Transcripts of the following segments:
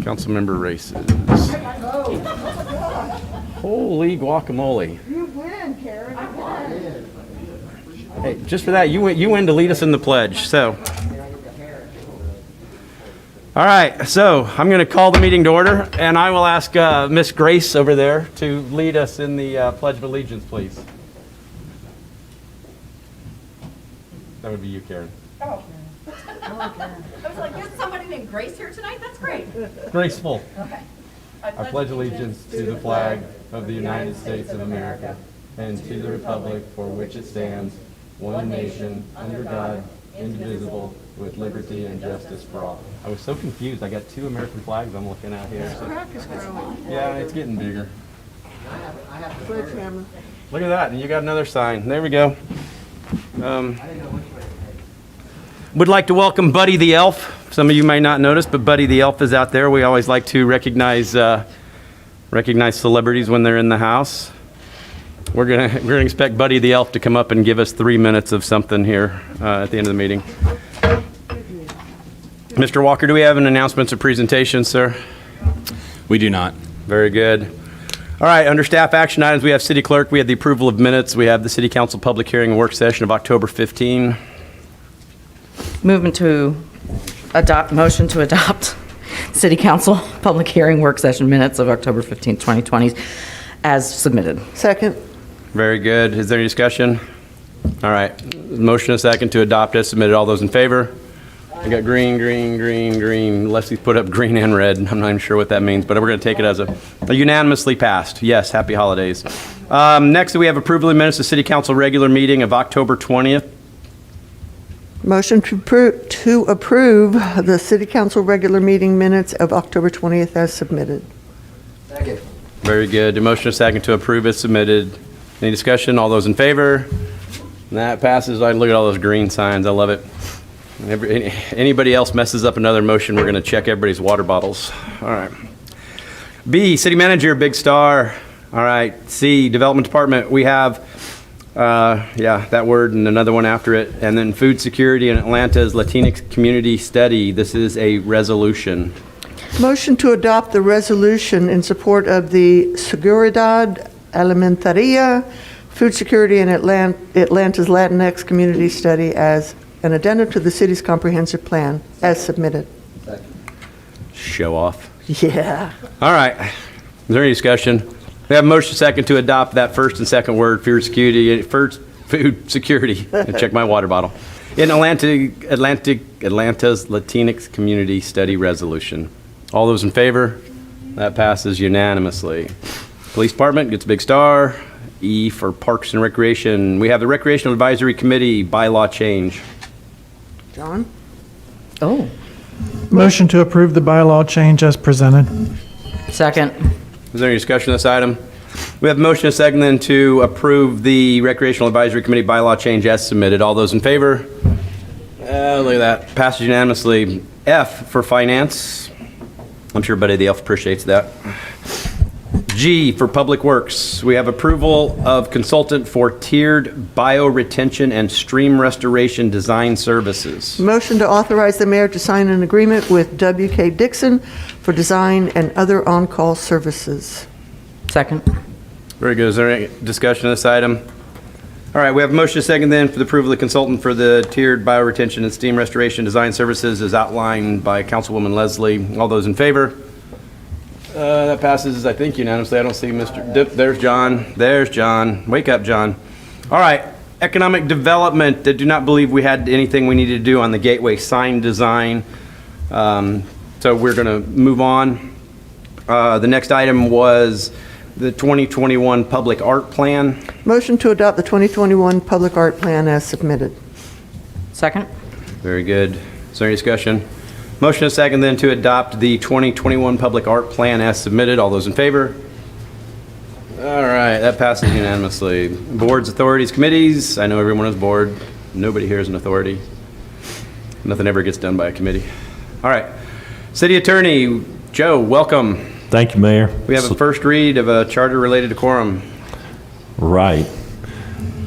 Council member races. Holy guacamole. You win, Karen. Hey, just for that, you win to lead us in the pledge, so. All right, so I'm going to call the meeting to order, and I will ask Miss Grace over there to lead us in the Pledge of Allegiance, please. That would be you, Karen. Oh. I was like, there's somebody named Grace here tonight? That's great. Graceful. Okay. I pledge allegiance to the flag of the United States of America and to the republic for which it stands, one nation, under God, indivisible, with liberty and justice for all. I was so confused. I got two American flags I'm looking at here. So. Crack is growing. Yeah, it's getting bigger. Sledgehammer. Look at that, and you got another sign. There we go. Would like to welcome Buddy the Elf. Some of you may not notice, but Buddy the Elf is out there. We always like to recognize celebrities when they're in the house. We're gonna expect Buddy the Elf to come up and give us 3 minutes of something here at the end of the meeting. Mr. Walker, do we have an announcements or presentation, sir? We do not. Very good. All right, under staff action items, we have city clerk, we have the approval of minutes, we have the city council public hearing and work session of October 15. Motion to adopt City Council public hearing work session minutes of October 15, 2020 as submitted. Second. Very good. Is there any discussion? All right. Motion a second to adopt as submitted. All those in favor? I got green, green, green, green. Leslie's put up green and red. I'm not even sure what that means, but we're going to take it as a unanimously passed. Yes, happy holidays. Next, we have approval of minutes of City Council regular meeting of October 20th. Motion to approve the City Council regular meeting minutes of October 20th as submitted. Very good. A motion a second to approve as submitted. Any discussion? All those in favor? That passes. Look at all those green signs. I love it. Anybody else messes up another motion, we're going to check everybody's water bottles. All right. B, city manager, big star. All right. C, development department. We have, that word and another one after it. And then food security in Atlanta's Latinx community study. This is a resolution. Motion to adopt the resolution in support of the Seguridad Alimentaria, food security in Atlanta's Latinx community study as an addendum to the city's comprehensive plan as submitted. Show off. Yeah. All right. Is there any discussion? We have a motion second to adopt that first and second word, food security. Check my water bottle. In Atlanta's Latinx community study resolution. All those in favor? That passes unanimously. Police department gets a big star. E for parks and recreation. We have the recreational advisory committee bylaw change. John? Oh, Motion to approve the bylaw change as presented. second. Is there any discussion on this item? We have a motion and a second then to approve the recreational advisory committee bylaw change as submitted. All those in favor? Look at that. Passes unanimously. F for finance. I'm sure Buddy the Elf appreciates that. G for Public Works. We have approval of consultant for tiered bioretention and stream restoration design services. Motion to authorize the mayor to sign an agreement with W.K. Dixon for design and other on-call services. Second. Very good. Is there any discussion on this item? All right, we have a motion second then for the approval of the consultant for the tiered bioretention and steam restoration design services as outlined by Councilwoman Leslie. All those in favor? That passes, I think, unanimously. I don't see Mr. There's John. There's John. Wake up, John. All right. Economic development. I do not believe we had anything we needed to do on the gateway sign design. So we're going to move on. The next item was the 2021 public art plan. Motion to adopt the 2021 public art plan as submitted. Second. Very good. Is there any discussion? Motion is second then to adopt the 2021 public art plan as submitted. All those in favor? All right, that passes unanimously. Boards, authorities, committees. I know everyone is bored. Nobody here is an authority. Nothing ever gets done by a committee. All right. City Attorney, Joe, welcome. Thank you, Mayor. We have a first read of a charter related to quorum. Right.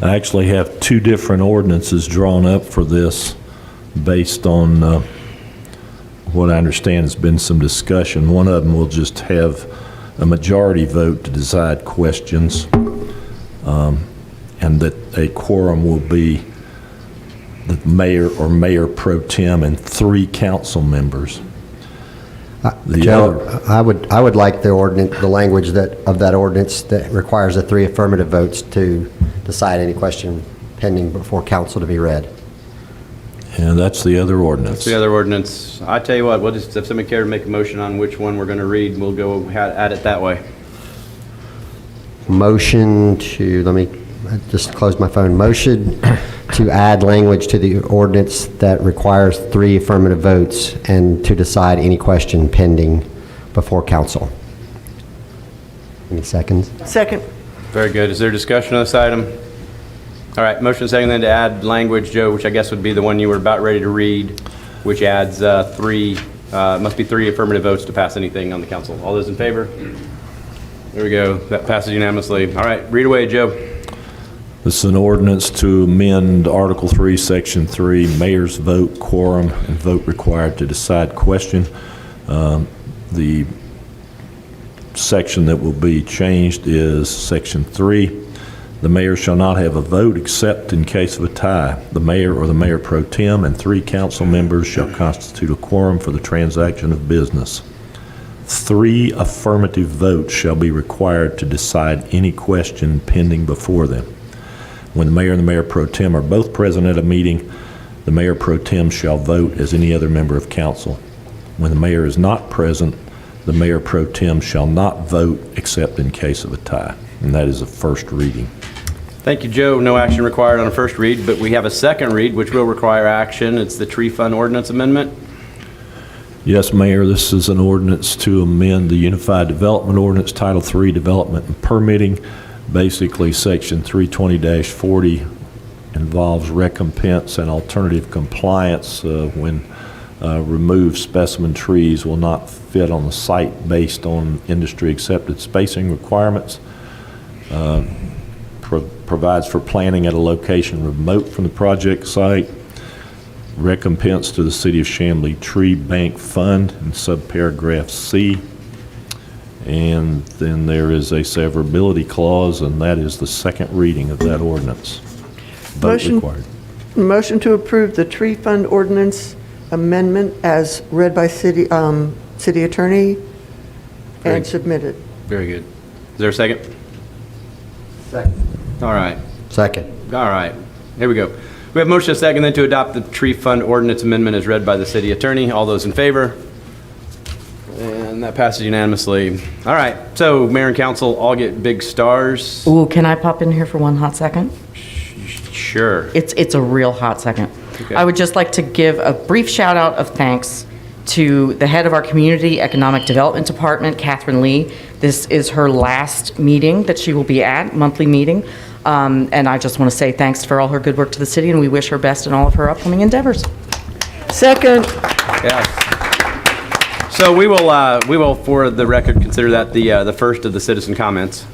I actually have two different ordinances drawn up for this based on what I understand has been some discussion. One of them will just have a majority vote to decide questions, and that a quorum will be the mayor or mayor pro tem and 3 council members. Joe, I would like the language of that ordinance that requires the 3 affirmative votes to decide any question pending before council to be read. And that's the other ordinance. The other ordinance, I tell you what, we'll just, if somebody care to make a motion on which one we're going to read, we'll go at it that way. Motion to, let me just close my phone. Motion to add language to the ordinance that requires 3 affirmative votes and to decide any question pending before council. Any seconds? Second. Very good. Is there discussion on this item? All right, motion second then to add language, Joe, which I guess would be the one you were about ready to read, which adds 3, must be 3 affirmative votes to pass anything on the council. All those in favor? There we go. That passes unanimously. All right, read away, Joe. This is an ordinance to amend Article 3, Section 3, mayor's vote, quorum, and vote required to decide question. The section that will be changed is Section 3. The mayor shall not have a vote except in case of a tie. The mayor or the mayor pro tem and 3 council members shall constitute a quorum for the transaction of business. 3 affirmative votes shall be required to decide any question pending before them. When the mayor and the mayor pro tem are both present at a meeting, the mayor pro tem shall vote as any other member of council. When the mayor is not present, the mayor pro tem shall not vote except in case of a tie. And that is a first reading. Thank you, Joe. No action required on a first read, but we have a second read, which will require action. It's the tree fund ordinance amendment. Yes, Mayor, this is an ordinance to amend the Unified Development Ordinance, Title III, Development and Permitting. Basically, Section 320-40 involves recompense and alternative compliance when removed specimen trees will not fit on the site based on industry-accepted spacing requirements. Provides for planning at a location remote from the project site. Recompense to the City of Chamblee Tree Bank Fund in subparagraph C. And then there is a severability clause, and that is the second reading of that ordinance. Vote Motion. required. Motion to approve the tree fund ordinance amendment as read by city attorney Very and good. submitted. Very good. Is there a second? Second. All right. Second. All right. Here we go. We have motion and second then to adopt the tree fund ordinance amendment as read by the city attorney. All those in favor? And that passes unanimously. All right. So mayor and council all get big stars. Ooh, can I pop in here for 1 hot second? Sure. It's a real hot second. Okay. I would just like to give a brief shout out of thanks to the head of our Community Economic Development Department, Catherine Lee. This is her last meeting that she will be at, monthly meeting. And I just want to say thanks for all her good work to the city, and we wish her best in all of her upcoming endeavors. Second. Yes. So we will, for the record, consider that the first of the citizen comments,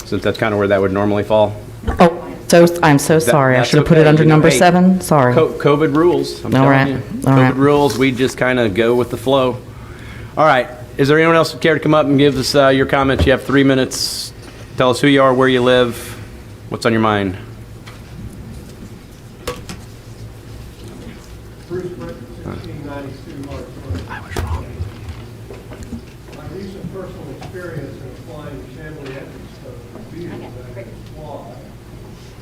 since that's kind of where that would normally fall. Oh, I'm so sorry. I That's should have put okay. it under You know, number hey, 7. Sorry. COVID rules. I'm All telling right. you. All right. COVID rules. We just kind of go with the flow. All right. Is there anyone else who care to come up and give us your comments? You have 3 minutes. Tell us who you are, where you live, what's on your mind. Bruce Britt, 1692 March Road. I was wrong. My recent personal experience in applying the Chamblee ethics code reveals that it is flawed.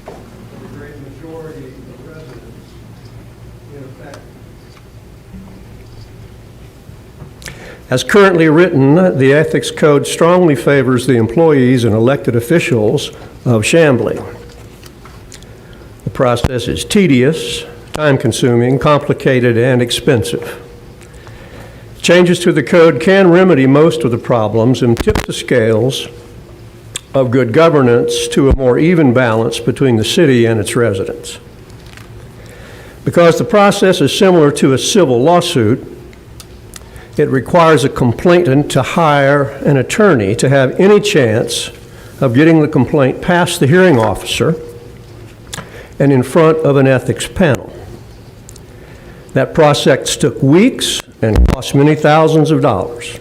For the great majority of residents, in effect. As currently written, the ethics code strongly favors the employees and elected officials of Chamblee. The process is tedious, time-consuming, complicated, and expensive. Changes to the code can remedy most of the problems and tip the scales of good governance to a more even balance between the city and its residents. Because the process is similar to a civil lawsuit, it requires a complainant to hire an attorney to have any chance of getting the complaint past the hearing officer and in front of an ethics panel. That process took weeks and cost many thousands of dollars.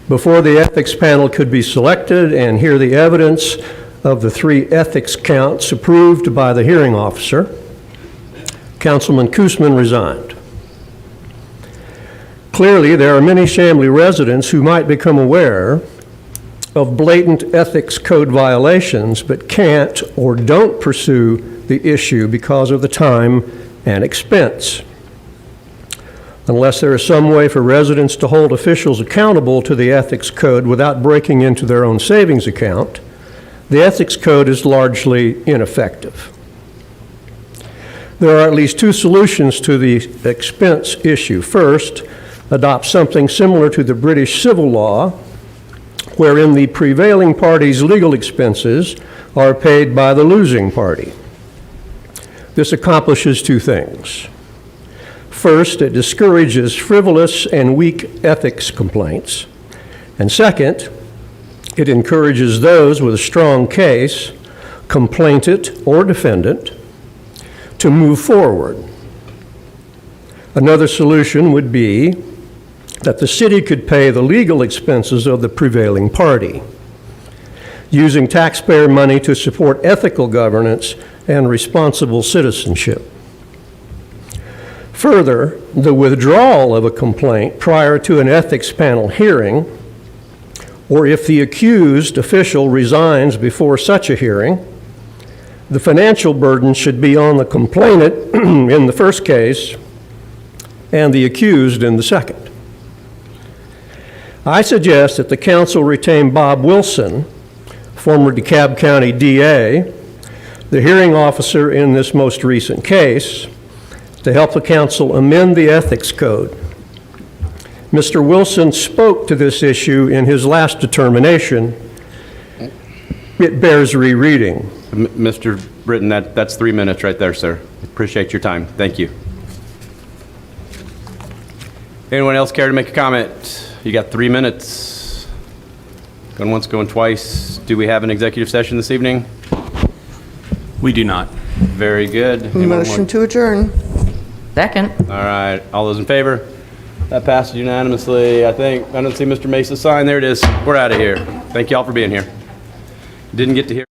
Before the ethics panel could be selected and hear the evidence of the 3 ethics counts approved by the hearing officer, Councilman Koosman resigned. Clearly, there are many Chamblee residents who might become aware of blatant ethics code violations but can't or don't pursue the issue because of the time and expense. Unless there is some way for residents to hold officials accountable to the ethics code without breaking into their own savings account, the ethics code is largely ineffective. There are at least 2 solutions to the expense issue. First, adopt something similar to the British civil law, wherein the prevailing party's legal expenses are paid by the losing party. This accomplishes 2 things. First, it discourages frivolous and weak ethics complaints. And second, it encourages those with a strong case, complainant or defendant, to move forward. Another solution would be that the city could pay the legal expenses of the prevailing party, using taxpayer money to support ethical governance and responsible citizenship. Further, the withdrawal of a complaint prior to an ethics panel hearing, or if the accused official resigns before such a hearing, the financial burden should be on the complainant in the first case and the accused in the second. I suggest that the council retain Bob Wilson, former DeKalb County DA, the hearing officer in this most recent case, to help the council amend the ethics code. Mr. Wilson spoke to this issue in his last determination. It bears rereading. Mr. Britton, that's 3 minutes right there, sir. Appreciate your time. Thank you. Anyone else care to make a comment? You got 3 minutes. Going once, going twice. Do we have an executive session this evening? We do not. Very good. Anyone Motion want- to adjourn. Second. All right. All those in favor? That passes unanimously, I think. I don't see Mr. Mesa's sign. There it is. We're out of here. Thank you all for being here. Didn't get to hear.